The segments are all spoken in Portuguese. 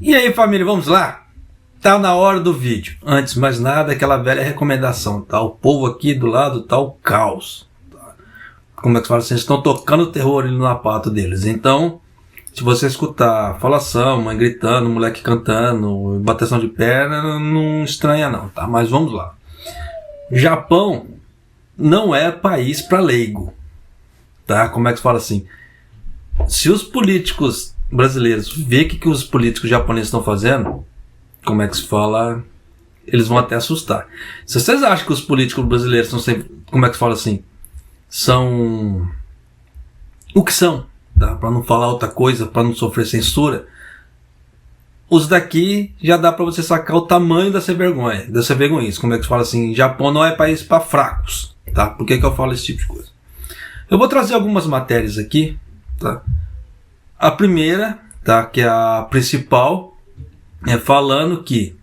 E aí, família, vamos lá? Tá na hora do vídeo. Antes de mais nada, aquela velha recomendação, tá? O povo aqui do lado tá o caos. Tá? Como é que se fala assim? Eles estão tocando o terror ali no apato deles. Então, se você escutar falação, mãe gritando, moleque cantando, bateção de perna, não estranha não, tá? Mas vamos lá. Japão não é país para leigo, tá? Como é que se fala assim? Se os políticos brasileiros ver o que os políticos japoneses estão fazendo, como é que se fala, eles vão até assustar. Se vocês acham que os políticos brasileiros são sempre, como é que se fala assim, são o que são, tá? Para não falar outra coisa, para não sofrer censura, os daqui já dá para você sacar o tamanho dessa vergonha. Como é que se fala assim, Japão não é país para fracos, tá? Por que eu falo esse tipo de coisa? Eu vou trazer algumas matérias aqui, tá? A primeira, tá, que é a principal, é falando que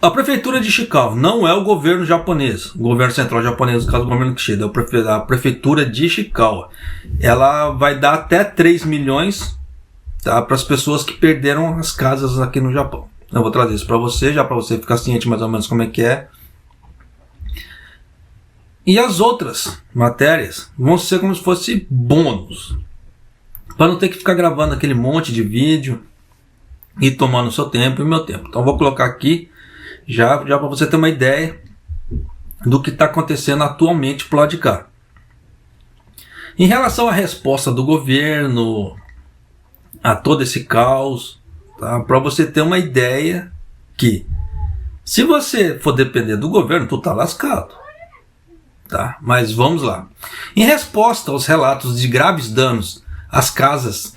a prefeitura de Ishikawa não é o governo japonês, o governo central japonês, no caso do governo Kishida, é a prefeitura de Ishikawa. Ela vai dar até 3 milhões, tá, para as pessoas que perderam as casas aqui no Japão. Eu vou trazer isso para você, já para você ficar ciente mais ou menos como é que é. E as outras matérias vão ser como se fosse bônus, para não ter que ficar gravando aquele monte de vídeo e tomando seu tempo e meu tempo. Então vou colocar aqui já para você ter uma ideia do que está acontecendo atualmente pro lado de cá. Em relação à resposta do governo a todo esse caos, tá? Para você ter uma ideia que se você for depender do governo, tu tá lascado. Tá? Mas vamos lá. Em resposta aos relatos de graves danos às casas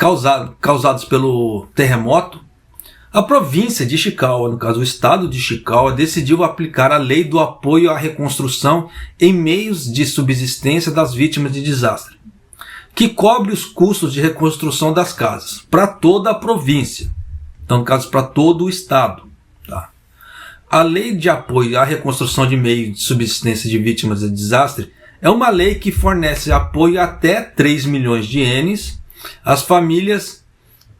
causados pelo terremoto, a província de Ishikawa, no caso o estado de Ishikawa, decidiu aplicar a lei do apoio à reconstrução em meios de subsistência das vítimas de desastre, que cobre os custos de reconstrução das casas para toda a província, então no caso para todo o estado. Tá? A lei de apoio à reconstrução de meios de subsistência de vítimas de desastre é uma lei que fornece apoio até 3 milhões de ienes às famílias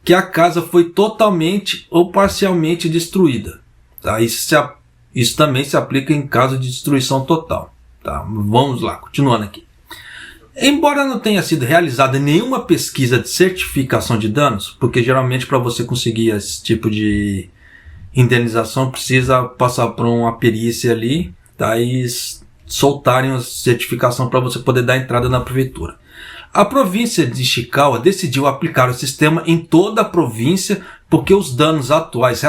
que a casa foi totalmente ou parcialmente destruída. Tá? Isso também se aplica em caso de destruição total. Tá? Vamos lá, continuando aqui. Embora não tenha sido realizada nenhuma pesquisa de certificação de danos, porque geralmente para você conseguir esse tipo de indenização precisa passar por uma perícia ali, tá? E soltarem a certificação para você poder dar entrada na prefeitura. A província de Ishikawa decidiu aplicar o sistema em toda a província porque os danos atuais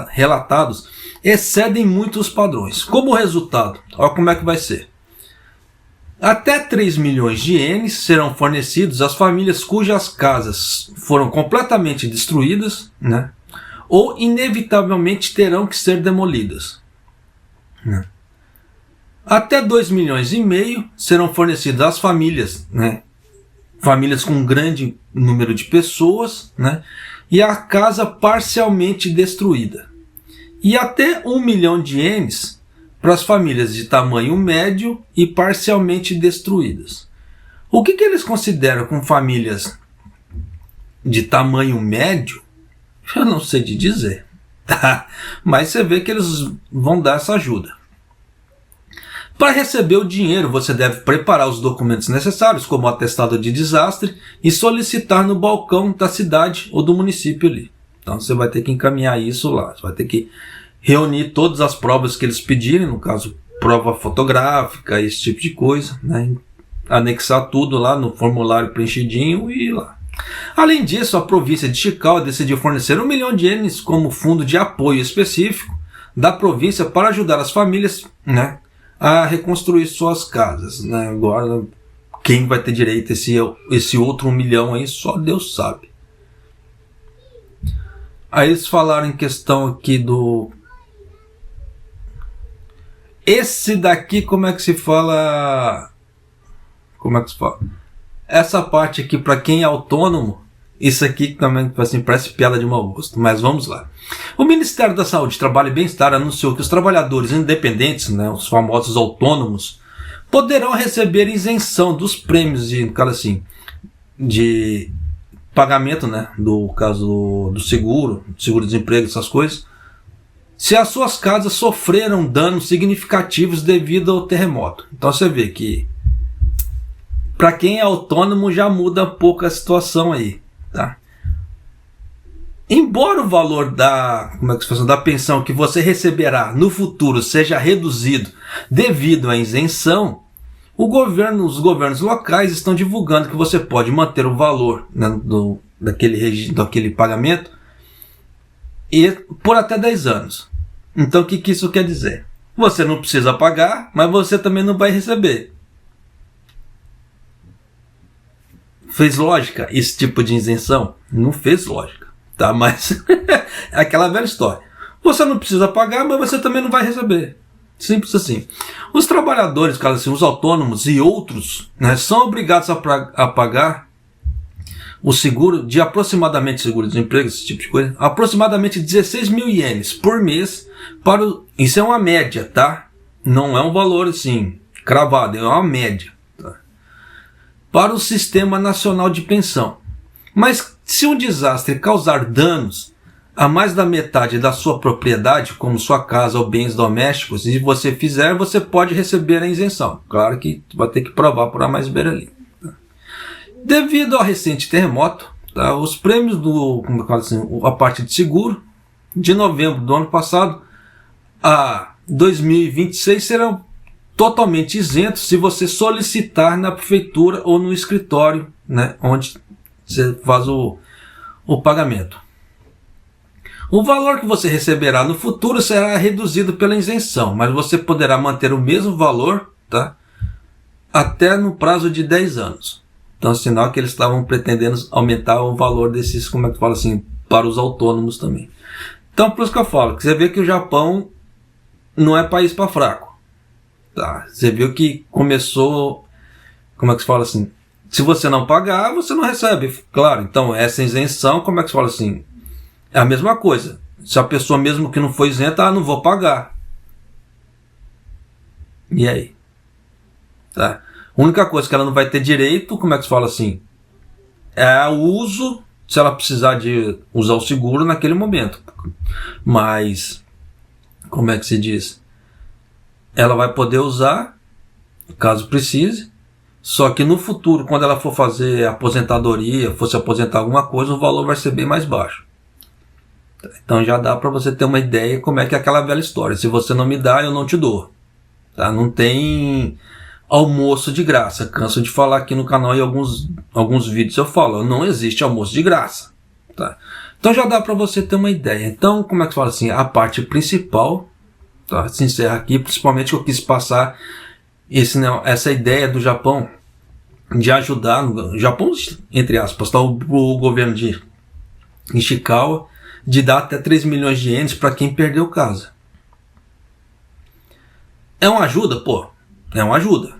relatados excedem muito os padrões. Como resultado, olha como é que vai ser. Até 3 milhões de ienes serão fornecidos às famílias cujas casas foram completamente destruídas, né? Ou inevitavelmente terão que ser demolidas. Né? Até 2 milhões e meio serão fornecidos às famílias, né? Famílias com um grande número de pessoas, né? E a casa parcialmente destruída. E até 1 milhão de ienes para as famílias de tamanho médio e parcialmente destruídas. O que eles consideram como famílias de tamanho médio? Eu não sei te dizer, tá? Mas você vê que eles vão dar essa ajuda. Para receber o dinheiro, você deve preparar os documentos necessários, como o atestado de desastre, e solicitar no balcão da cidade ou do município ali. Então você vai ter que encaminhar isso lá. Você vai ter que reunir todas as provas que eles pedirem, no caso, prova fotográfica, esse tipo de coisa, né? Anexar tudo lá no formulário preenchidinho e ir lá. Além disso, a província de Ishikawa decidiu fornecer 1 milhão de ienes como fundo de apoio específico da província para ajudar as famílias, né, a reconstruir suas casas. Né? Agora, quem vai ter direito a esse outro 1 milhão aí, só Deus sabe. Aí eles falaram em questão aqui do... Esse daqui, como é que se fala? Como é que se fala? Essa parte aqui, para quem é autônomo, isso aqui também assim, parece piada de mau gosto, mas vamos lá. O Ministério da Saúde, Trabalho e Bem-Estar anunciou que os trabalhadores independentes, né, os famosos autônomos, poderão receber isenção dos prêmios de pagamento, né, do caso do seguro-desemprego, essas coisas, se as suas casas sofreram danos significativos devido ao terremoto. Então você vê que para quem é autônomo já muda um pouco a situação aí, tá? Embora o valor da pensão que você receberá no futuro seja reduzido devido à isenção, os governos locais estão divulgando que você pode manter o valor, né, daquele pagamento por até 10 anos. Então o que isso quer dizer? Você não precisa pagar, mas você também não vai receber. Fez lógica esse tipo de isenção? Não fez lógica, tá? Mas é aquela velha história. Você não precisa pagar, mas você também não vai receber. Simples assim. Os trabalhadores, cara, assim, os autônomos e outros, né, são obrigados a pagar o seguro de aproximadamente, seguro-desemprego, esse tipo de coisa, aproximadamente 16 mil ienes por mês. Isso é uma média, tá? Não é um valor assim cravado, é uma média, tá? Para o Sistema Nacional de Pensão. Mas se um desastre causar danos a mais da metade da sua propriedade, como sua casa ou bens domésticos, e você fizer, você pode receber a isenção. Claro que vai ter que provar por A mais B ali. Tá? Devido ao recente terremoto, tá, os prêmios a parte de seguro, de novembro do ano passado a 2026 serão totalmente isentos se você solicitar na prefeitura ou no escritório, né, onde você faz o pagamento. O valor que você receberá no futuro será reduzido pela isenção, mas você poderá manter o mesmo valor, tá, até no prazo de 10 anos. Então, sinal que eles estavam pretendendo aumentar o valor desses, para os autônomos também. Então, por isso que eu falo, que você vê que o Japão não é país para fraco. Tá? Você viu que começou, se você não pagar, você não recebe. Claro, então essa isenção, é a mesma coisa. Se a pessoa mesmo que não foi isenta, não vou pagar. E aí? Tá? A única coisa que ela não vai ter direito, é o uso, se ela precisar de usar o seguro naquele momento. Mas, ela vai poder usar, caso precise, só que no futuro, quando ela for fazer aposentadoria, for se aposentar alguma coisa, o valor vai ser bem mais baixo. Então já dá para você ter uma ideia como é que é aquela velha história. Se você não me dá, eu não te dou. Tá? Não tem almoço de graça. Canso de falar aqui no canal, e alguns vídeos eu falo, não existe almoço de graça. Tá? Então já dá para você ter uma ideia. Então, a parte principal, tá, se encerra aqui, principalmente que eu quis passar essa ideia do Japão de ajudar, no Japão, entre aspas, tá, o governo de Ishikawa, de dar até 3 milhões de ienes para quem perdeu casa. É uma ajuda? Pô, é uma ajuda.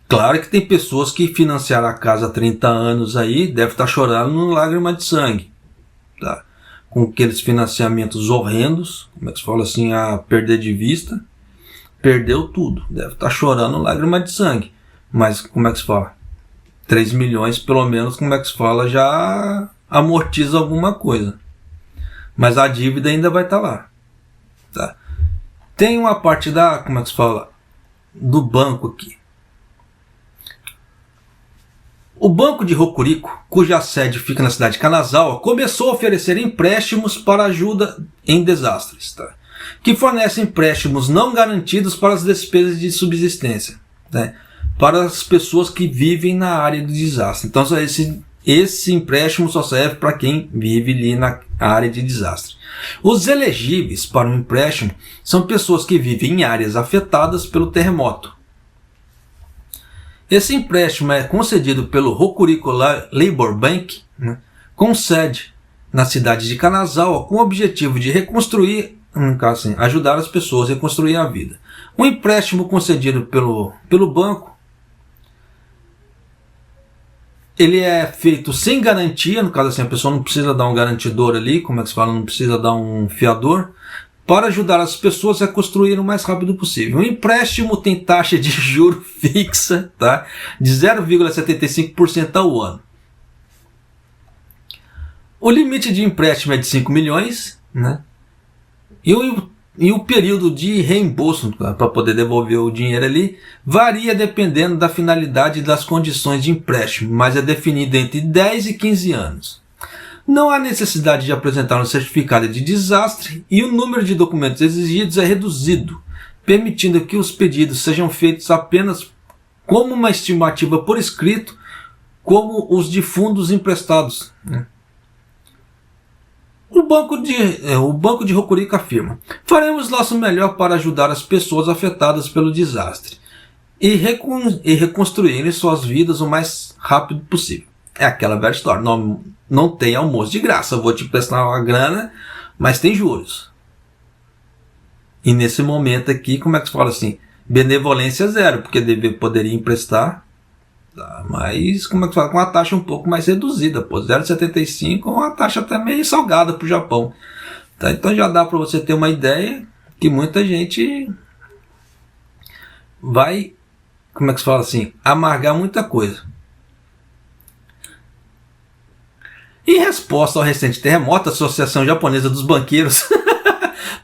Claro que tem pessoas que financiaram a casa há 30 anos aí, deve estar chorando no lágrima de sangue. Tá? Com aqueles financiamentos horrendos, a perder de vista, perdeu tudo. Deve estar chorando lágrima de sangue. Mas, 3 milhões, pelo menos, já amortiza alguma coisa. Mas a dívida ainda vai estar lá. Tá? Tem uma parte do banco aqui. O Banco de Hokuriku, cuja sede fica na cidade de Kanazawa, começou a oferecer empréstimos para ajuda em desastres, tá? Que fornecem empréstimos não garantidos para as despesas de subsistência, né? Para as pessoas que vivem na área do desastre. Então, esse empréstimo só serve para quem vive ali na área de desastre. Os elegíveis para um empréstimo são pessoas que vivem em áreas afetadas pelo terremoto. Esse empréstimo é concedido pelo Hokuriku Labour Bank, né, com sede na cidade de Kanazawa, com o objetivo de reconstruir, ajudar as pessoas a reconstruir a vida. Um empréstimo concedido pelo banco, ele é feito sem garantia, no caso a pessoa não precisa dar um garantidor ali, não precisa dar um fiador, para ajudar as pessoas a construir o mais rápido possível. O empréstimo tem taxa de juro fixa, tá, de 0,75% ao ano. O limite de empréstimo é de 5 milhões, né? E o período de reembolso para poder devolver o dinheiro ali varia dependendo da finalidade e das condições de empréstimo, mas é definido entre 10 e 15 anos. Não há necessidade de apresentar um certificado de desastre e o número de documentos exigidos é reduzido, permitindo que os pedidos sejam feitos apenas como uma estimativa por escrito, como os de fundos emprestados. O Banco de Hokuriku afirma: faremos nosso melhor para ajudar as pessoas afetadas pelo desastre e reconstruírem suas vidas o mais rápido possível. É aquela velha história, não tem almoço de graça, eu vou te prestar uma grana, mas tem juros. E nesse momento aqui, como é que se fala assim? Benevolência zero, porque poderia emprestar, tá? Mas como é que se fala? Com uma taxa um pouco mais reduzida, 0,75 é uma taxa até meio salgada para o Japão. Tá? Então já dá para você ter uma ideia que muita gente vai, como é que se fala assim? Amargar muita coisa. Em resposta ao recente terremoto, a Associação Japonesa dos Banqueiros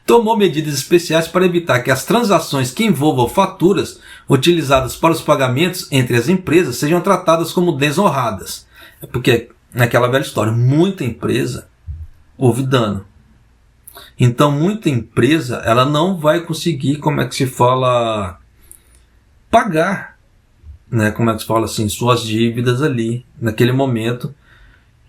tomou medidas especiais para evitar que as transações que envolvam faturas utilizadas para os pagamentos entre as empresas sejam tratadas como desonradas. Porque, naquela velha história, muita empresa houve dano. Então, muita empresa ela não vai conseguir, como é que se fala, pagar, né, como é que se fala assim, suas dívidas ali, naquele momento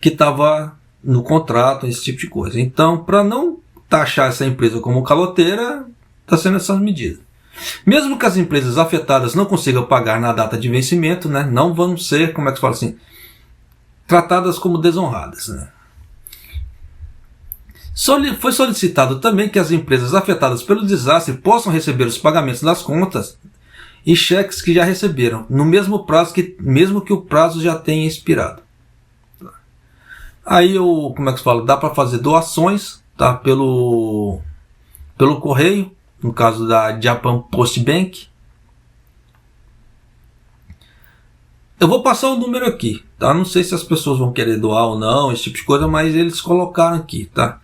que estava no contrato, esse tipo de coisa. Então, para não taxar essa empresa como caloteira, está sendo essas medidas. Mesmo que as empresas afetadas não consigam pagar na data de vencimento, né, não vão ser, como é que se fala assim, tratadas como desonradas. Né. Foi solicitado também que as empresas afetadas pelo desastre possam receber os pagamentos das contas e cheques que já receberam, no mesmo prazo mesmo que o prazo já tenha expirado. Aí, como é que se fala? Dá para fazer doações, tá? Pelo correio, no caso da Japan Post Bank. Eu vou passar o número aqui, tá? Não sei se as pessoas vão querer doar ou não, esse tipo de coisa, mas eles colocaram aqui, tá?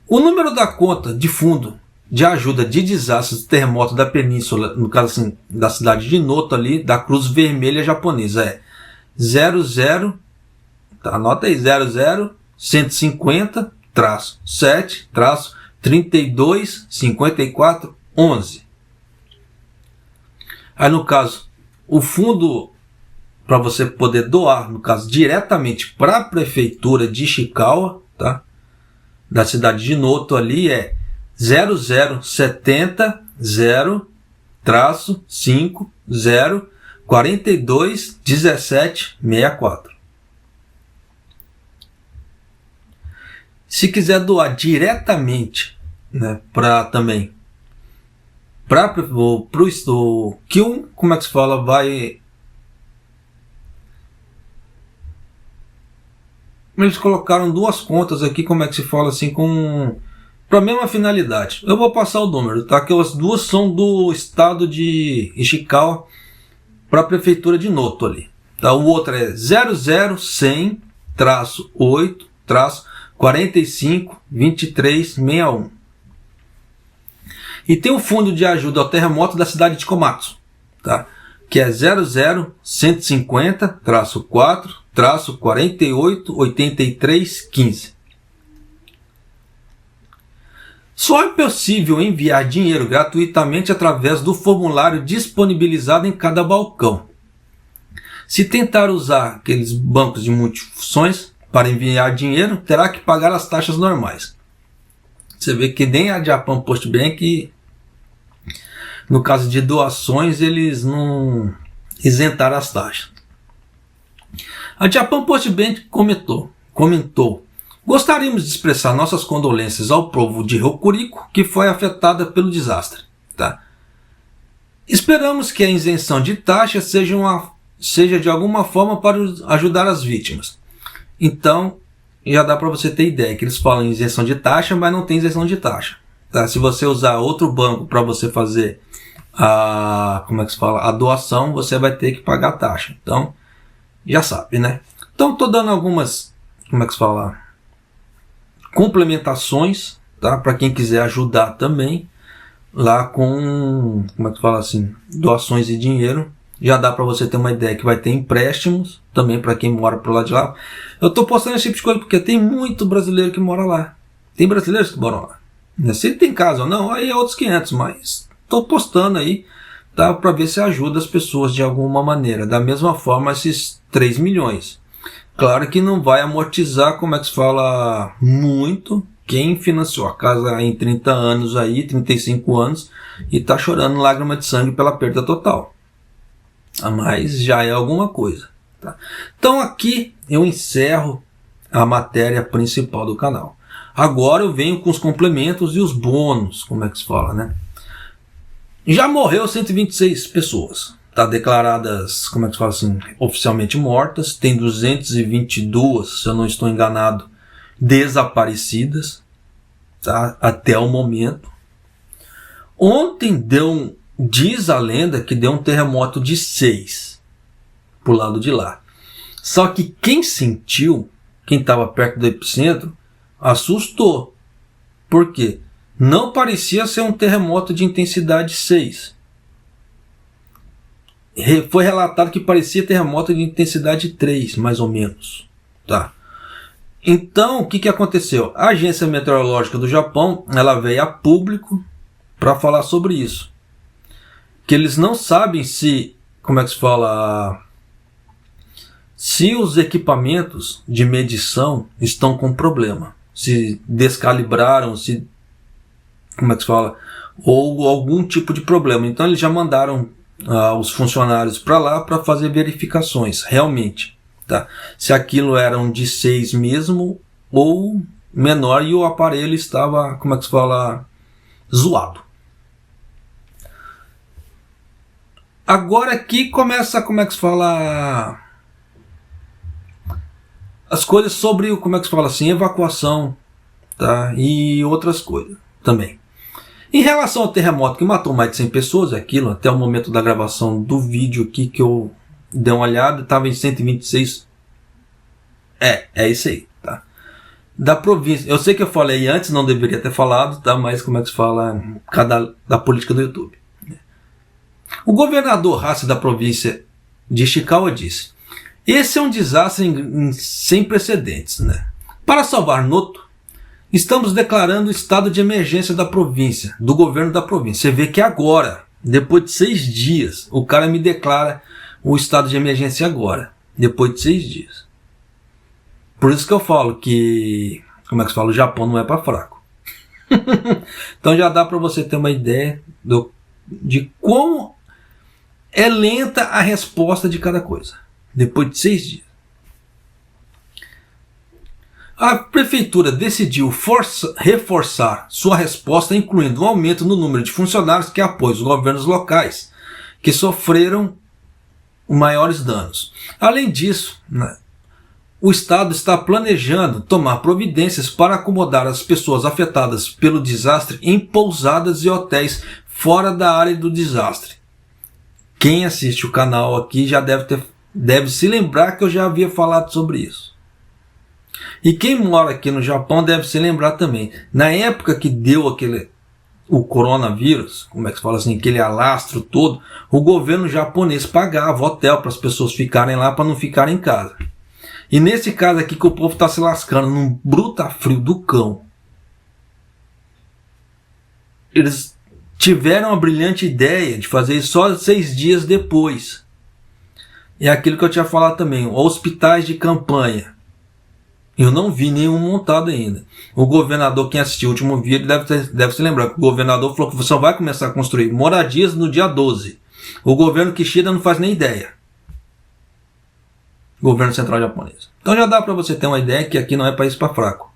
O número da conta de fundo de ajuda de desastres de terremoto da península, no caso assim, da cidade de Noto ali, da Cruz Vermelha Japonesa, é 00, tá, anota aí, 00-150-7-32-54-11. Aí no caso, o fundo para você poder doar, no caso, diretamente para a prefeitura de Ishikawa, tá, da cidade de Noto ali, é 0070-0-50-42-17-64. Se quiser doar diretamente, né, para o Kyun, como é que se fala, eles colocaram duas contas aqui, como é que se fala assim, para a mesma finalidade. Eu vou passar o número, tá? Que as duas são do estado de Ishikawa para a prefeitura de Noto ali. Tá? O outro é 00100-8-45-2361. E tem o fundo de ajuda ao terremoto da cidade de Komatsu, tá? Que é 00-150-4-48-83-15. Só é possível enviar dinheiro gratuitamente através do formulário disponibilizado em cada balcão. Se tentar usar aqueles bancos de multifunções para enviar dinheiro, terá que pagar as taxas normais. Você vê que nem a Japan Post Bank, no caso de doações, eles não isentaram as taxas. A Japan Post Bank comentou: gostaríamos de expressar nossas condolências ao povo de Hokuriku que foi afetada pelo desastre. Tá? Esperamos que a isenção de taxa seja de alguma forma para ajudar as vítimas. Então, já dá para você ter ideia que eles falam em isenção de taxa, mas não tem isenção de taxa. Tá? Se você usar outro banco para você fazer a doação, você vai ter que pagar a taxa. Então, já sabe, né? Então, estou dando algumas, complementações, tá? Para quem quiser ajudar também, lá com, como é que fala assim, doações de dinheiro. Já dá para você ter uma ideia que vai ter empréstimos também para quem mora pro lado de lá. Eu estou postando esse tipo de coisa porque tem muito brasileiro que mora lá. Tem brasileiros que moram lá. Se ele tem casa ou não, aí é outros 500, mas estou postando aí, tá, para ver se ajuda as pessoas de alguma maneira. Da mesma forma, esses 3 milhões. Claro que não vai amortizar, como é que se fala, muito quem financiou a casa em 30 anos aí, 35 anos, e está chorando lágrima de sangue pela perda total. Mas já é alguma coisa. Tá? Então aqui eu encerro a matéria principal do canal. Agora eu venho com os complementos e os bônus, como é que se fala, né? Já morreu 126 pessoas. Tá declaradas, como é que se fala assim, oficialmente mortas. Tem 222, se eu não estou enganado, desaparecidas, tá? Até o momento. Ontem diz a lenda que deu um terremoto de 6 pro lado de lá. Só que quem sentiu, quem estava perto do epicentro, assustou. Por quê? Não parecia ser um terremoto de intensidade 6. Foi relatado que parecia terremoto de intensidade 3, mais ou menos. Tá? Então, o que aconteceu? A Agência Meteorológica do Japão, ela veio a público para falar sobre isso. Que eles não sabem se, como é que se fala, se os equipamentos de medição estão com problema. Se descalibraram, se, como é que se fala, ou algum tipo de problema. Então eles já mandaram os funcionários para lá para fazer verificações, realmente. Tá? Se aquilo era um de 6 mesmo ou menor e o aparelho estava, como é que se fala, zoado. Agora aqui começa, como é que se fala, as coisas sobre, como é que se fala assim, evacuação, tá? E outras coisas também. Em relação ao terremoto que matou mais de 100 pessoas, aquilo, até o momento da gravação do vídeo aqui que eu dei uma olhada, estava em 126. É isso aí, tá? Da província. Eu sei que eu falei antes, não deveria ter falado, tá? Mas como é que se fala, da política do YouTube. O governador Hasse da província de Ishikawa disse: esse é um desastre sem precedentes, né? Para salvar Noto, estamos declarando o estado de emergência da província, do governo da província. Você vê que agora, depois de 6 dias, o cara me declara o estado de emergência agora, depois de 6 dias. Por isso que eu falo que, como é que se fala, o Japão não é para fraco. Então já dá para você ter uma ideia de como é lenta a resposta de cada coisa, depois de 6 dias. A prefeitura decidiu reforçar sua resposta, incluindo um aumento no número de funcionários que apoiam os governos locais, que sofreram maiores danos. Além disso, né, o Estado está planejando tomar providências para acomodar as pessoas afetadas pelo desastre em pousadas e hotéis fora da área do desastre. Quem assiste o canal aqui já deve se lembrar que eu já havia falado sobre isso. E quem mora aqui no Japão deve se lembrar também. Na época que deu o coronavírus, como é que se fala assim, aquele alastro todo, o governo japonês pagava hotel para as pessoas ficarem lá, para não ficarem em casa. E nesse caso aqui que o povo está se lascando num bruta frio do cão, eles tiveram a brilhante ideia de fazer isso só 6 dias depois. É aquilo que eu tinha falado também, hospitais de campanha. Eu não vi nenhum montado ainda. O governador, quem assistiu o último vídeo, deve se lembrar que o governador falou que você só vai começar a construir moradias no dia 12. O governo Kishida não faz nem ideia. Governo central japonês. Então já dá para você ter uma ideia que aqui não é país para fraco.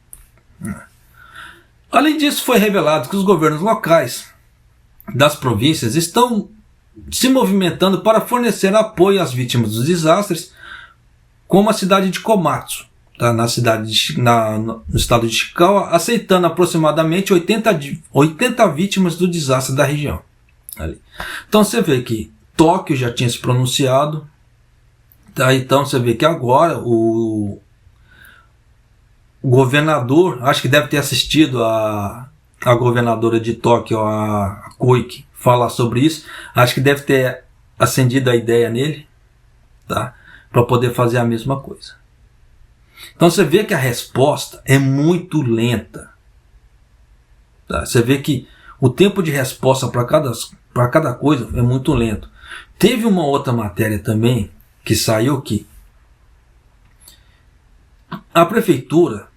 Além disso, foi revelado que os governos locais das províncias estão se movimentando para fornecer apoio às vítimas dos desastres, como a cidade de Komatsu, tá, no estado de Ishikawa, aceitando aproximadamente 80 vítimas do desastre da região. Ali. Então você vê que Tóquio já tinha se pronunciado, tá? Então você vê que agora o o governador, acho que deve ter assistido a governadora de Tóquio, a Koike, falar sobre isso. Acho que deve ter acendido a ideia nele, tá? Para poder fazer a mesma coisa. Então você vê que a resposta é muito lenta. Tá? Você vê que o tempo de resposta para cada coisa é muito lento. Teve uma outra matéria também que saiu que a prefeitura,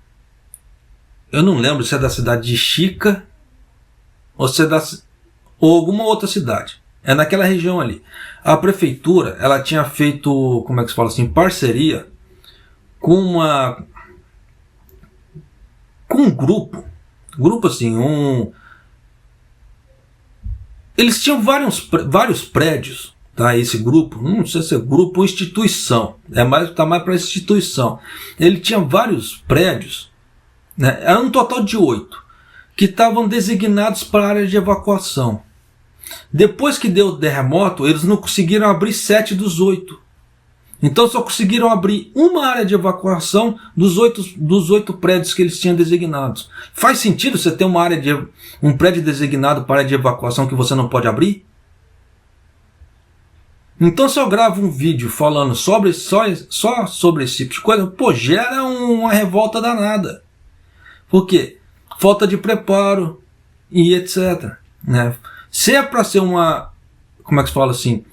eu não lembro se é da cidade de Chica ou se é ou alguma outra cidade. É naquela região ali. A prefeitura, ela tinha feito, como é que se fala assim, parceria com um grupo assim, eles tinham vários prédios, tá? Esse grupo, não sei se é grupo ou instituição, tá mais para instituição. Ele tinha vários prédios, né? Era um total de 8 que estavam designados para área de evacuação. Depois que deu o terremoto, eles não conseguiram abrir 7 dos 8. Então só conseguiram abrir uma área de evacuação dos 8 prédios que eles tinham designados. Faz sentido você ter um prédio designado para área de evacuação que você não pode abrir? Então se eu gravo um vídeo falando só sobre esse tipo de coisa, gera uma revolta danada. Por quê? Falta de preparo e etc. Né? Se é para ser como é que se fala assim,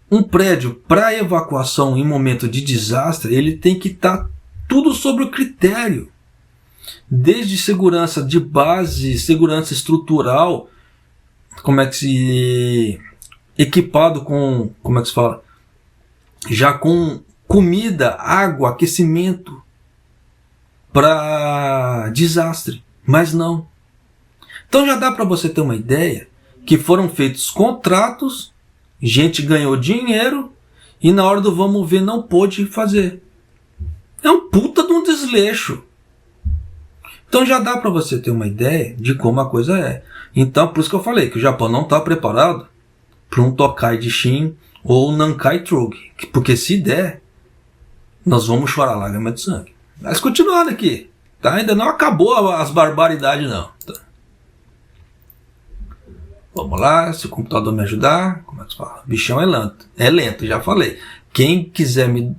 um prédio para evacuação em momento de desastre, ele tem que estar tudo sobre o critério. Desde segurança de base, segurança estrutural, equipado com, como é que se fala? Já com comida, água, aquecimento para desastre. Mas não. Então já dá para você ter uma ideia que foram feitos contratos, gente ganhou dinheiro e na hora do vamos ver não pôde fazer. É um puta de um desleixo. Então já dá para você ter uma ideia de como a coisa é. Então por isso que eu falei que o Japão não está preparado para um Tokai de Shin ou Nankai Trogue. Porque se der, nós vamos chorar lágrimas de sangue. Mas continuando aqui, tá? Ainda não acabou as barbaridades não. Tá? Vamos lá, se o computador me ajudar, como é que se fala? Bichão é lento, já falei. Quem quiser me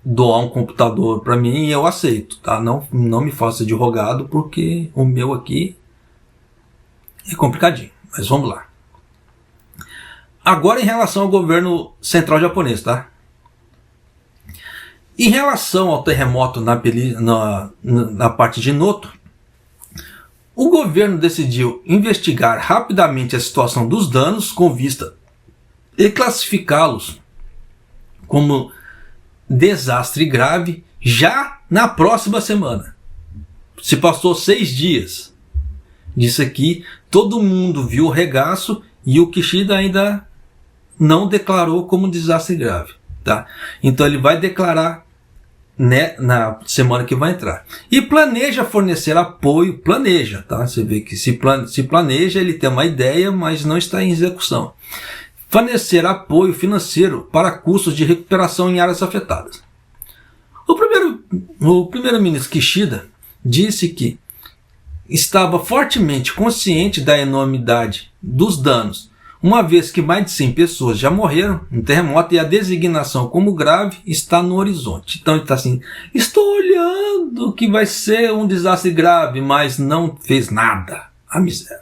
doar um computador para mim, eu aceito, tá? Não me faça de rogado, porque o meu aqui é complicadinho. Mas vamos lá. Agora em relação ao governo central japonês, tá? Em relação ao terremoto na parte de Noto, o governo decidiu investigar rapidamente a situação dos danos com vista e classificá-los como desastre grave já na próxima semana. Se passou 6 dias disso aqui, todo mundo viu o regaço e o Kishida ainda não declarou como desastre grave. Tá? Então ele vai declarar, né, na semana que vai entrar. E planeja fornecer apoio, tá? Você vê que se planeja, ele tem uma ideia, mas não está em execução. Fornecer apoio financeiro para custos de recuperação em áreas afetadas. O primeiro-ministro Kishida disse que estava fortemente consciente da enormidade dos danos, uma vez que mais de 100 pessoas já morreram no terremoto e a designação como grave está no horizonte. Então ele está assim, estou olhando que vai ser um desastre grave, mas não fez nada. A miséria.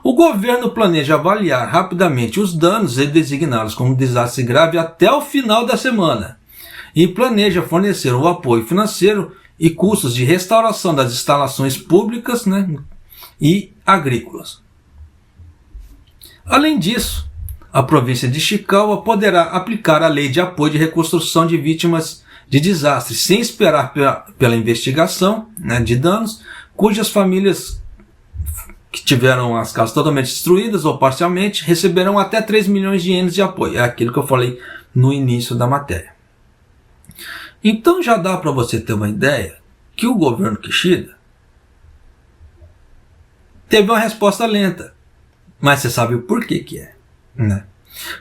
O governo planeja avaliar rapidamente os danos e designá-los como desastre grave até o final da semana. E planeja fornecer o apoio financeiro e custos de restauração das instalações públicas, né, e agrícolas. Além disso, a província de Ishikawa poderá aplicar a lei de apoio de reconstrução de vítimas de desastres, sem esperar pela investigação, né, de danos, cujas famílias que tiveram as casas totalmente destruídas ou parcialmente receberão até 3 milhões de ienes de apoio. É aquilo que eu falei no início da matéria. Então já dá para você ter uma ideia que o governo Kishida teve uma resposta lenta. Mas você sabe o porquê que é, né?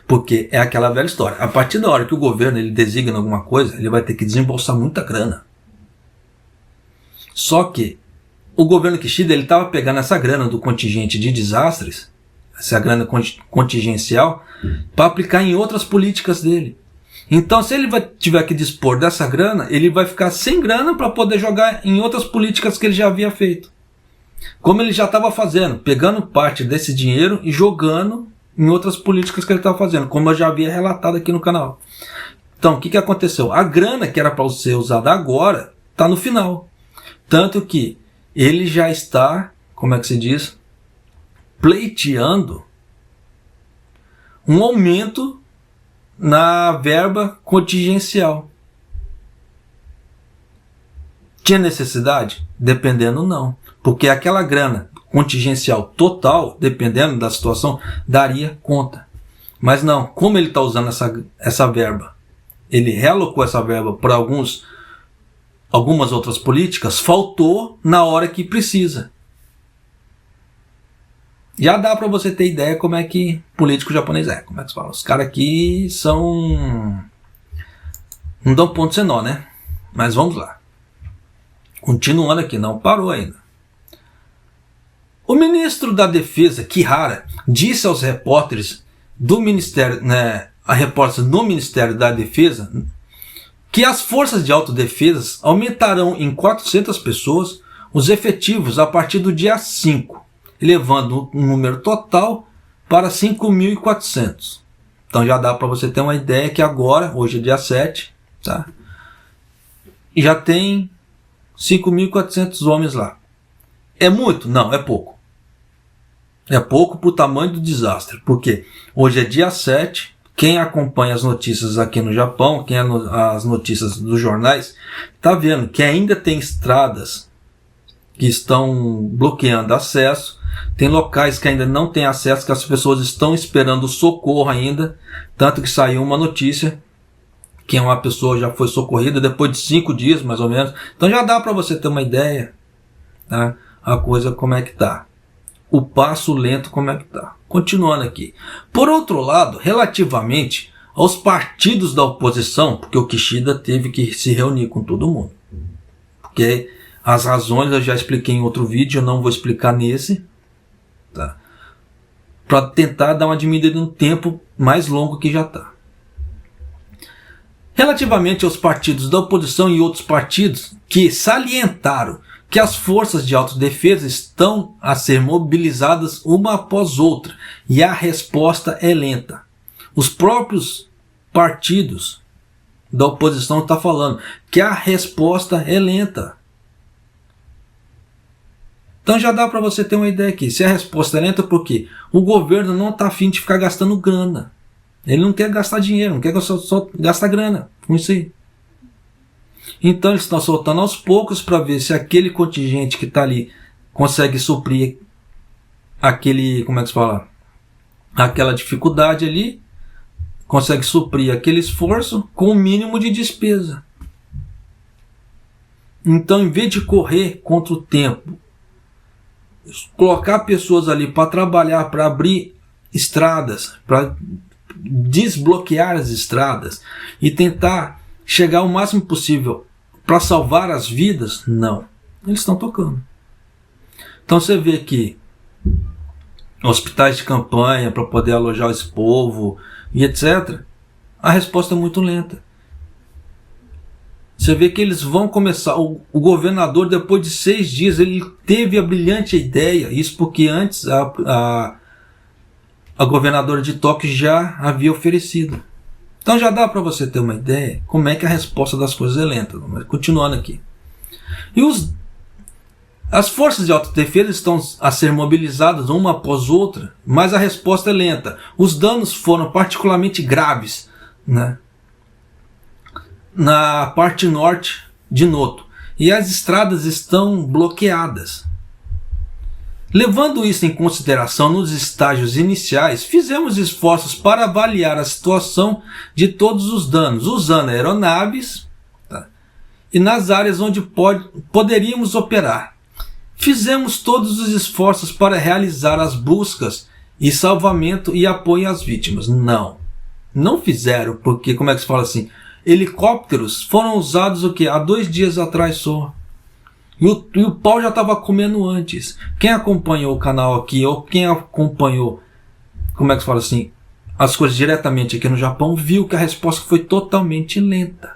Porque é aquela velha história. A partir da hora que o governo ele designa alguma coisa, ele vai ter que desembolsar muita grana. Só que o governo Kishida estava pegando essa grana do contingente de desastres, essa grana contingencial, para aplicar em outras políticas dele. Então, se ele tiver que dispor dessa grana, ele vai ficar sem grana para poder jogar em outras políticas que ele já havia feito. Como ele já estava fazendo, pegando parte desse dinheiro e jogando em outras políticas que ele estava fazendo, como eu já havia relatado aqui no canal. Então, o que aconteceu? A grana que era para ser usada agora está no final. Tanto que ele já está, como é que se diz, pleiteando um aumento na verba contingencial. Tinha necessidade? Dependendo, não. Porque aquela grana contingencial total, dependendo da situação, daria conta. Mas não, como ele está usando essa verba, ele realocou essa verba para algumas outras políticas, faltou na hora que precisa. Já dá para você ter ideia como é que político japonês é. Como é que se fala? Os caras aqui são... não dão ponto sem nó, né? Mas vamos lá. Continuando aqui, não parou ainda. O ministro da Defesa, Kihara, disse aos repórteres do Ministério, a repórteres no Ministério da Defesa, que as forças de autodefesa aumentarão em 400 pessoas os efetivos a partir do dia 5, elevando o número total para 5.400. Então já dá para você ter uma ideia que agora, hoje é dia 7, tá? E já tem 5.400 homens lá. É muito? Não, é pouco. É pouco para o tamanho do desastre. Porque hoje é dia 7, quem acompanha as notícias aqui no Japão, quem as notícias dos jornais, está vendo que ainda tem estradas que estão bloqueando acesso, tem locais que ainda não tem acesso, que as pessoas estão esperando socorro ainda, tanto que saiu uma notícia que uma pessoa já foi socorrida depois de 5 dias, mais ou menos. Então já dá para você ter uma ideia, tá? A coisa como é que tá. O passo lento como é que tá. Continuando aqui. Por outro lado, relativamente aos partidos da oposição, porque o Kishida teve que se reunir com todo mundo. Porque as razões eu já expliquei em outro vídeo, eu não vou explicar nesse, tá? Para tentar dar uma diminuída no tempo mais longo que já está. Relativamente aos partidos da oposição e outros partidos que salientaram que as forças de autodefesa estão a ser mobilizadas uma após outra e a resposta é lenta. Os próprios partidos da oposição estão falando que a resposta é lenta. Então já dá para você ter uma ideia aqui. Se a resposta é lenta, por quê? O governo não está afim de ficar gastando grana. Ele não quer gastar dinheiro, não quer só gastar grana com isso aí. Então eles estão soltando aos poucos para ver se aquele contingente que está ali consegue suprir aquele, como é que se fala? Aquela dificuldade ali, consegue suprir aquele esforço com o mínimo de despesa. Então, em vez de correr contra o tempo, colocar pessoas ali para trabalhar, para abrir estradas, para desbloquear as estradas e tentar chegar o máximo possível para salvar as vidas, não. Eles estão tocando. Então você vê que hospitais de campanha para poder alojar esse povo e etc., a resposta é muito lenta. Você vê que eles vão começar, o governador, depois de 6 dias, ele teve a brilhante ideia, isso porque antes a governadora de Tóquio já havia oferecido. Então já dá para você ter uma ideia como é que a resposta das coisas é lenta. Mas continuando aqui. E as forças de autodefesa estão a ser mobilizadas uma após outra, mas a resposta é lenta. Os danos foram particularmente graves, né, na parte norte de Noto. E as estradas estão bloqueadas. Levando isso em consideração nos estágios iniciais, fizemos esforços para avaliar a situação de todos os danos, usando aeronaves, tá, e nas áreas onde poderíamos operar. Fizemos todos os esforços para realizar as buscas e salvamento e apoio às vítimas. Não fizeram, porque, como é que se fala assim, helicópteros foram usados há 2 dias atrás só. E o pau já estava comendo antes. Quem acompanhou o canal aqui, ou quem acompanhou, como é que se fala assim, as coisas diretamente aqui no Japão, viu que a resposta foi totalmente lenta.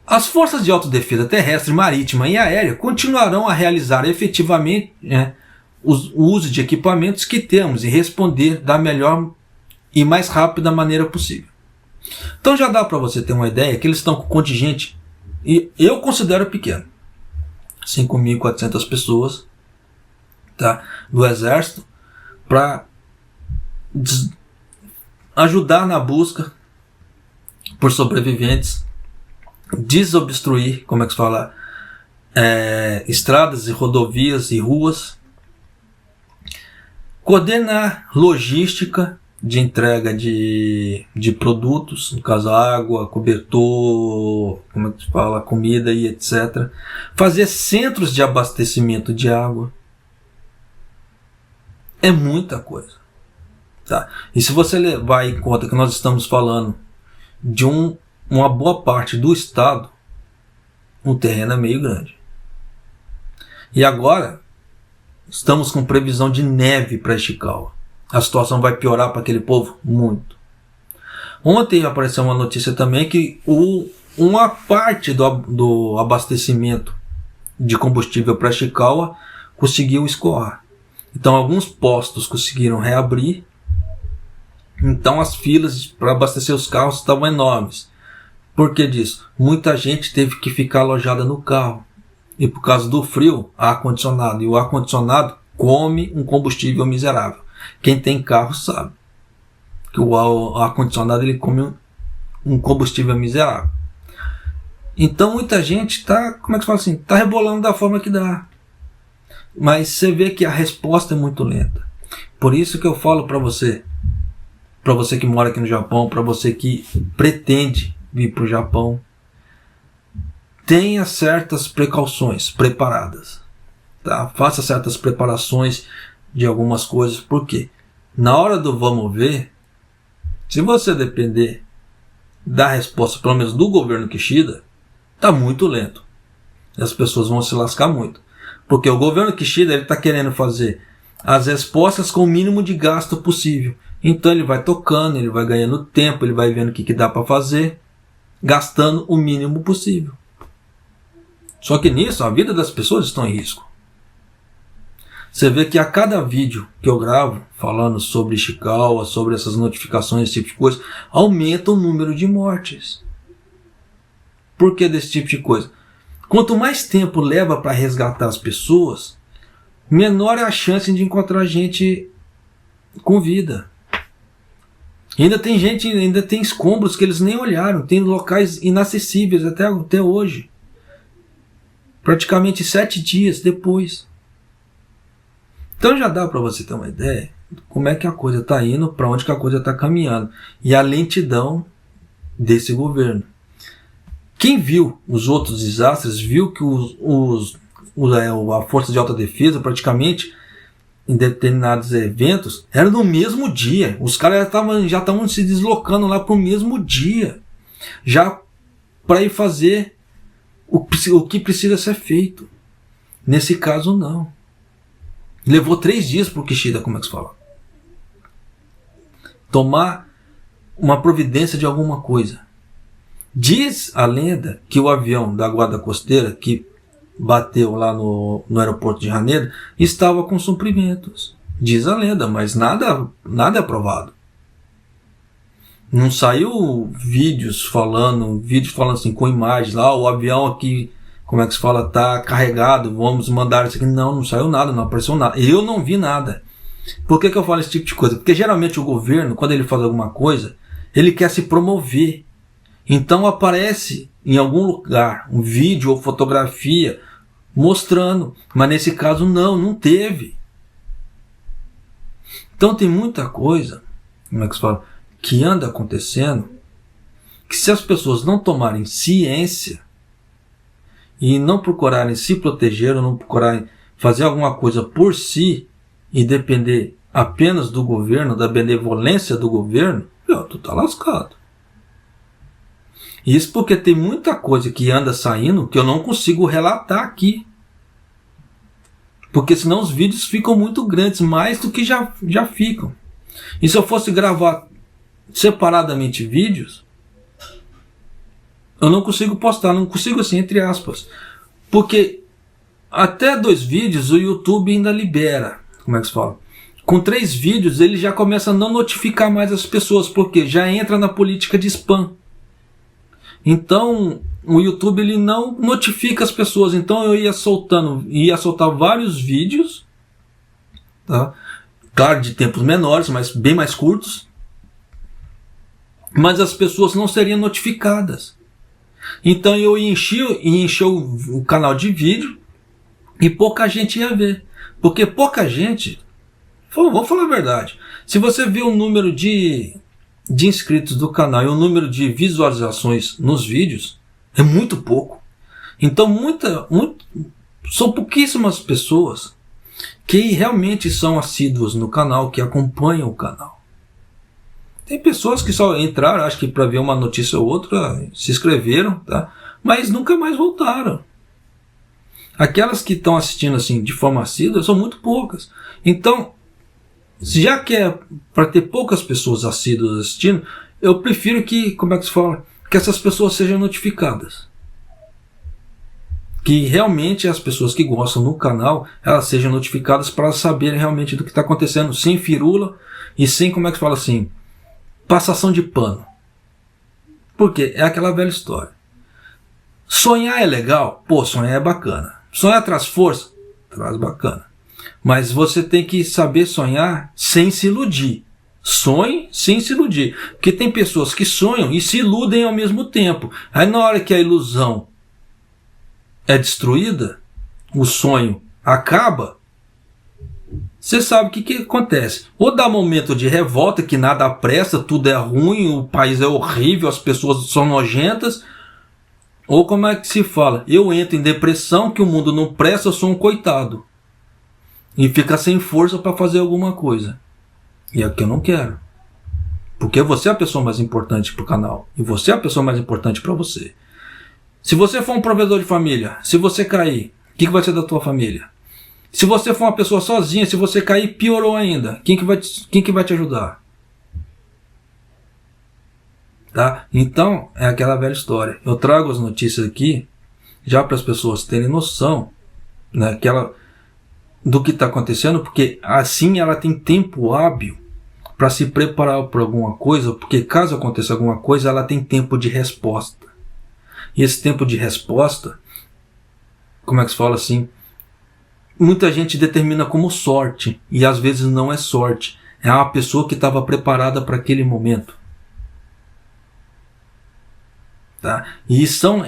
As forças de autodefesa terrestre, marítima e aérea continuarão a realizar efetivamente o uso de equipamentos que temos e responder da melhor e mais rápida maneira possível. Então já dá para você ter uma ideia que eles estão com contingente, e eu considero pequeno, 5.400 pessoas, tá, do exército, para ajudar na busca por sobreviventes, desobstruir, como é que se fala, estradas e rodovias e ruas, coordenar logística de entrega de produtos, no caso água, cobertor, como é que se fala, comida e etc. Fazer centros de abastecimento de água. É muita coisa. Tá? E se você levar em conta que nós estamos falando de uma boa parte do estado, o terreno é meio grande. E agora estamos com previsão de neve para Ishikawa. A situação vai piorar para aquele povo muito. Ontem apareceu uma notícia também que uma parte do abastecimento de combustível para Ishikawa conseguiu escoar. Então alguns postos conseguiram reabrir. Então as filas para abastecer os carros estavam enormes. Por que disso? Muita gente teve que ficar alojada no carro. E por causa do frio, ar-condicionado. E o ar-condicionado come um combustível miserável. Quem tem carro sabe que o ar-condicionado ele come um combustível miserável. Então muita gente está, como é que se fala assim, está rebolando da forma que dá. Mas você vê que a resposta é muito lenta. Por isso que eu falo para você que mora aqui no Japão, para você que pretende vir para o Japão, tenha certas precauções preparadas. Tá? Faça certas preparações de algumas coisas, porque na hora do vamos ver, se você depender da resposta, pelo menos do governo Kishida, está muito lento. E as pessoas vão se lascar muito. Porque o governo Kishida está querendo fazer as respostas com o mínimo de gasto possível. Então ele vai tocando, ele vai ganhando tempo, ele vai vendo o que dá para fazer, gastando o mínimo possível. Só que nisso a vida das pessoas está em risco. Você vê que a cada vídeo que eu gravo, falando sobre Ishikawa, sobre essas notificações, esse tipo de coisa, aumenta o número de mortes. Por que desse tipo de coisa? Quanto mais tempo leva para resgatar as pessoas, menor é a chance de encontrar gente com vida. E ainda tem gente, ainda tem escombros que eles nem olharam, tem locais inacessíveis até hoje. Praticamente 7 dias depois. Então já dá para você ter uma ideia de como é que a coisa está indo, para onde que a coisa está caminhando. E a lentidão desse governo. Quem viu os outros desastres, viu que a Força de Autodefesa, praticamente, em determinados eventos, era no mesmo dia. Os caras já estavam se deslocando lá para o mesmo dia. Já para ir fazer o que precisa ser feito. Nesse caso, não. Levou 3 dias para o Kishida, como é que se fala? Tomar uma providência de alguma coisa. Diz a lenda que o avião da Guarda Costeira, que bateu lá no aeroporto de Haneda, estava com suprimentos. Diz a lenda, mas nada é provado. Não saiu vídeos falando assim, com imagens lá, o avião aqui, como é que se fala, tá carregado, vamos mandar isso aqui. Não saiu nada, não apareceu nada. Eu não vi nada. Por que eu falo esse tipo de coisa? Porque geralmente o governo, quando ele faz alguma coisa, ele quer se promover. Então aparece em algum lugar um vídeo ou fotografia mostrando, mas nesse caso não teve. Então tem muita coisa, como é que se fala, que anda acontecendo, que se as pessoas não tomarem ciência e não procurarem se proteger, ou não procurarem fazer alguma coisa por si e depender apenas do governo, da benevolência do governo, tu tá lascado. Isso porque tem muita coisa que anda saindo que eu não consigo relatar aqui. Porque senão os vídeos ficam muito grandes, mais do que já ficam. E se eu fosse gravar separadamente vídeos, eu não consigo postar, não consigo assim, entre aspas. Porque até 2 vídeos o YouTube ainda libera. Como é que se fala? Com 3 vídeos ele já começa a não notificar mais as pessoas, porque já entra na política de spam. Então o YouTube ele não notifica as pessoas. Então eu ia soltar vários vídeos, tá? Claro, de tempos menores, mas bem mais curtos. Mas as pessoas não seriam notificadas. Então eu ia encher o canal de vídeo e pouca gente ia ver. Porque pouca gente, vou falar a verdade, se você vê o número de inscritos do canal e o número de visualizações nos vídeos, é muito pouco. Então são pouquíssimas pessoas que realmente são assíduos no canal, que acompanham o canal. Tem pessoas que só entraram, acho que para ver uma notícia ou outra, se inscreveram, tá? Mas nunca mais voltaram. Aquelas que estão assistindo assim de forma assídua são muito poucas. Então, já que é para ter poucas pessoas assíduas assistindo, eu prefiro que, como é que se fala? Que essas pessoas sejam notificadas. Que realmente as pessoas que gostam do canal, elas sejam notificadas para saberem realmente do que está acontecendo, sem firula e sem, como é que se fala assim, passação de pano. Porque é aquela velha história. Sonhar é legal? Pô, sonhar é bacana. Sonhar traz força? Traz bacana. Mas você tem que saber sonhar sem se iludir. Sonhe sem se iludir. Porque tem pessoas que sonham e se iludem ao mesmo tempo. Aí na hora que a ilusão é destruída, o sonho acaba, você sabe o que acontece. Ou dá momento de revolta, que nada presta, tudo é ruim, o país é horrível, as pessoas são nojentas. Ou como é que se fala? Eu entro em depressão, que o mundo não presta, eu sou um coitado. E fica sem força para fazer alguma coisa. E é o que eu não quero. Porque você é a pessoa mais importante para o canal. E você é a pessoa mais importante para você. Se você for um provedor de família, se você cair, o que vai ser da tua família? Se você for uma pessoa sozinha, se você cair, piorou ainda. Quem que vai te ajudar? Tá? Então, é aquela velha história. Eu trago as notícias aqui, já para as pessoas terem noção, né, do que está acontecendo, porque assim ela tem tempo hábil para se preparar para alguma coisa, porque caso aconteça alguma coisa, ela tem tempo de resposta. E esse tempo de resposta, como é que se fala assim? Muita gente determina como sorte, e às vezes não é sorte. É uma pessoa que estava preparada para aquele momento. Tá? E são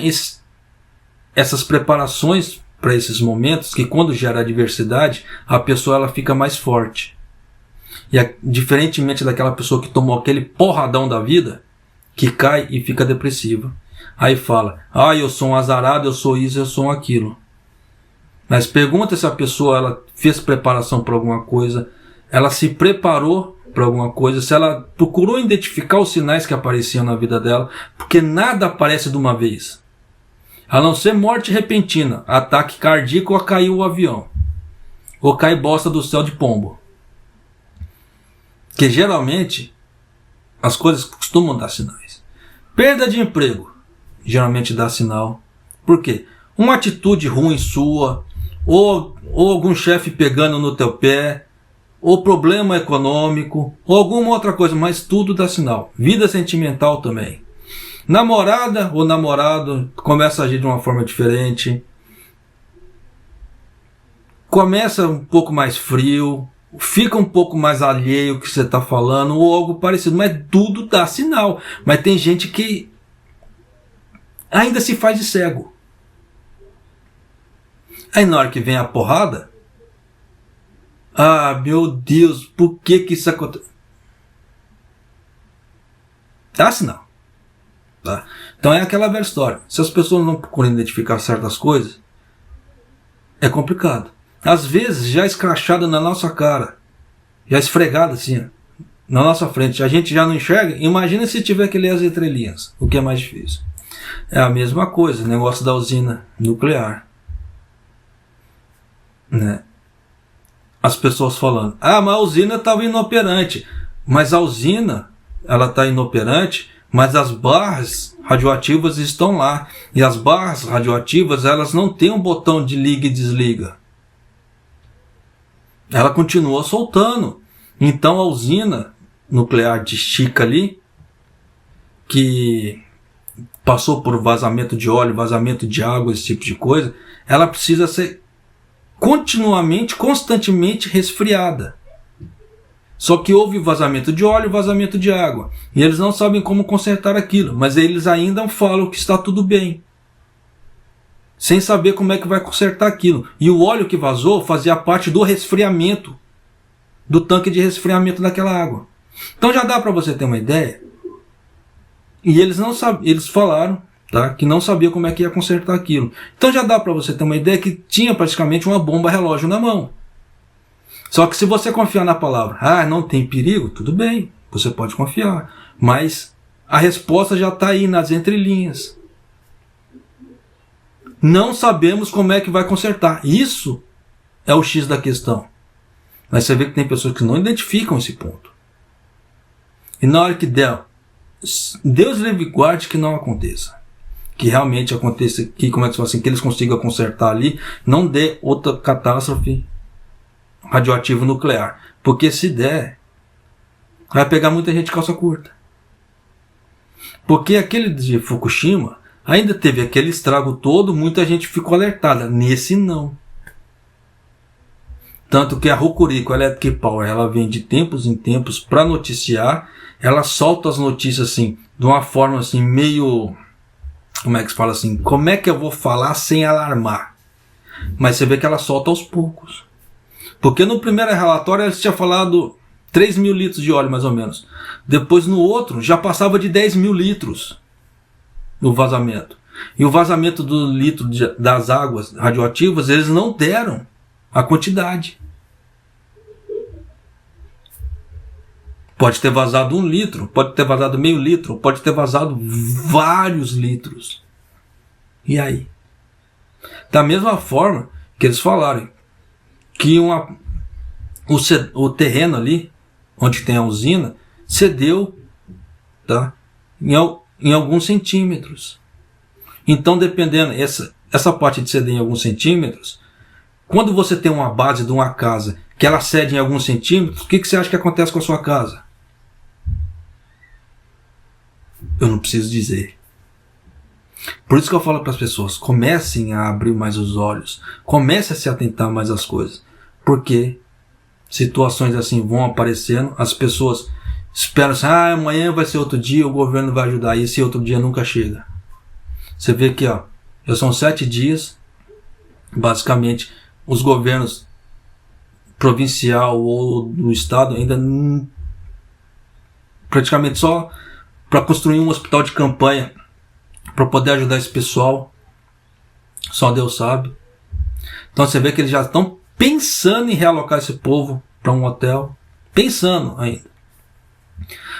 essas preparações para esses momentos que, quando gera adversidade, a pessoa ela fica mais forte. E diferentemente daquela pessoa que tomou aquele porradão da vida, que cai e fica depressiva. Aí fala, eu sou um azarado, eu sou isso, eu sou aquilo. Mas pergunta se a pessoa ela fez preparação para alguma coisa, ela se preparou para alguma coisa, se ela procurou identificar os sinais que apareciam na vida dela, porque nada aparece de uma vez. A não ser morte repentina, ataque cardíaco ou caiu o avião. Ou cai bosta do céu de pombo. Que geralmente as coisas costumam dar sinais. Perda de emprego geralmente dá sinal. Por quê? Uma atitude ruim sua, ou algum chefe pegando no teu pé, ou problema econômico, ou alguma outra coisa, mas tudo dá sinal. Vida sentimental também. Namorada ou namorado começa a agir de uma forma diferente, começa um pouco mais frio, fica um pouco mais alheio ao que você está falando, ou algo parecido, mas tudo dá sinal. Mas tem gente que ainda se faz de cego. Aí na hora que vem a porrada, meu Deus, por que isso acontece? Dá sinal. Tá? Então é aquela velha história. Se as pessoas não procuram identificar certas coisas, é complicado. Às vezes já escrachada na nossa cara, já esfregada assim, na nossa frente, a gente já não enxerga. Imagina se tiver que ler as entrelinhas, o que é mais difícil. É a mesma coisa, negócio da usina nuclear, né? As pessoas falando, mas a usina estava inoperante. Mas a usina, ela está inoperante, mas as barras radioativas estão lá. E as barras radioativas, elas não têm um botão de liga e desliga. Ela continua soltando. Então a usina nuclear de Chica ali, que passou por vazamento de óleo, vazamento de água, esse tipo de coisa, ela precisa ser continuamente, constantemente resfriada. Só que houve vazamento de óleo, vazamento de água. E eles não sabem como consertar aquilo, mas eles ainda falam que está tudo bem, sem saber como é que vai consertar aquilo. E o óleo que vazou fazia parte do resfriamento, do tanque de resfriamento daquela água. Então já dá para você ter uma ideia. E eles não sabem, eles falaram, tá, que não sabia como é que ia consertar aquilo. Então já dá para você ter uma ideia que tinha praticamente uma bomba relógio na mão. Só que se você confiar na palavra, não tem perigo, tudo bem, você pode confiar. Mas a resposta já está aí nas entrelinhas. Não sabemos como é que vai consertar. Isso é o X da questão. Mas você vê que tem pessoas que não identificam esse ponto. E na hora que der, Deus livre e guarde que não aconteça. Que realmente aconteça, que, como é que se fala assim, que eles consigam consertar ali, não dê outra catástrofe radioativa nuclear. Porque se der, vai pegar muita gente de calça curta. Porque aquele de Fukushima ainda teve aquele estrago todo, muita gente ficou alertada. Nesse não. Tanto que a Hokuriku Electric Power, ela vem de tempos em tempos para noticiar. Ela solta as notícias assim, de uma forma assim meio, como é que se fala assim, como é que eu vou falar sem alarmar? Mas você vê que ela solta aos poucos. Porque no primeiro relatório ela tinha falado 3 mil litros de óleo mais ou menos. Depois no outro já passava de 10 mil litros no vazamento. E o vazamento do litro das águas radioativas, eles não deram a quantidade. Pode ter vazado 1 litro, pode ter vazado meio litro, pode ter vazado vários litros. E aí? Da mesma forma que eles falaram que o terreno ali, onde tem a usina, cedeu, tá, em alguns centímetros. Então, dependendo, essa parte de ceder em alguns centímetros, quando você tem uma base de uma casa que ela cede em alguns centímetros, o que você acha que acontece com a sua casa? Eu não preciso dizer. Por isso que eu falo para as pessoas, comecem a abrir mais os olhos, comecem a se atentar mais às coisas, porque situações assim vão aparecendo, as pessoas esperam assim, amanhã vai ser outro dia, o governo vai ajudar, e esse outro dia nunca chega. Você vê que já são 7 dias, basicamente, os governos provincial ou do estado ainda praticamente só para construir um hospital de campanha para poder ajudar esse pessoal, só Deus sabe. Então você vê que eles já estão pensando em realocar esse povo para um hotel, pensando ainda.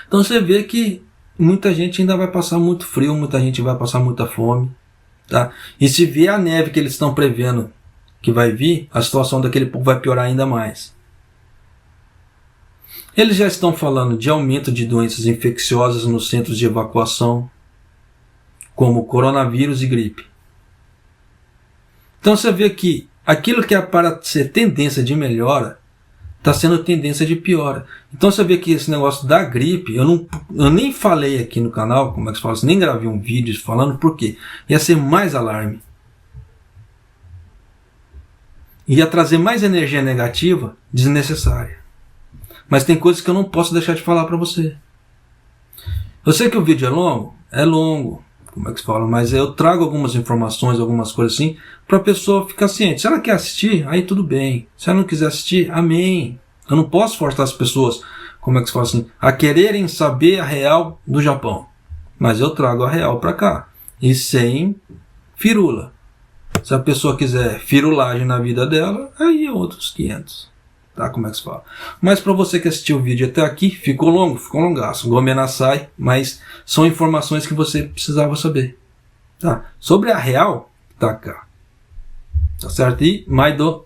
Então você vê que muita gente ainda vai passar muito frio, muita gente vai passar muita fome, tá? E se vier a neve que eles estão prevendo que vai vir, a situação daquele povo vai piorar ainda mais. Eles já estão falando de aumento de doenças infecciosas nos centros de evacuação, como coronavírus e gripe. Então você vê que aquilo que é para ser tendência de melhora, está sendo tendência de piora. Então você vê que esse negócio da gripe, eu nem falei aqui no canal, como é que se fala, nem gravei um vídeo falando, por quê? Ia ser mais alarme. Ia trazer mais energia negativa desnecessária. Mas tem coisas que eu não posso deixar de falar para você. Eu sei que o vídeo é longo, como é que se fala, mas eu trago algumas informações, algumas coisas assim, para a pessoa ficar ciente. Se ela quer assistir, aí tudo bem. Se ela não quiser assistir, amém. Eu não posso forçar as pessoas, como é que se fala assim, a quererem saber a real do Japão. Mas eu trago a real para cá. E sem firula. Se a pessoa quiser firulagem na vida dela, aí é outros 500. Tá? Como é que se fala? Mas para você que assistiu o vídeo até aqui, ficou longo, ficou longaço. Gomenasai, mas são informações que você precisava saber. Tá? Sobre a real, tá cá. Tá certo? E mais do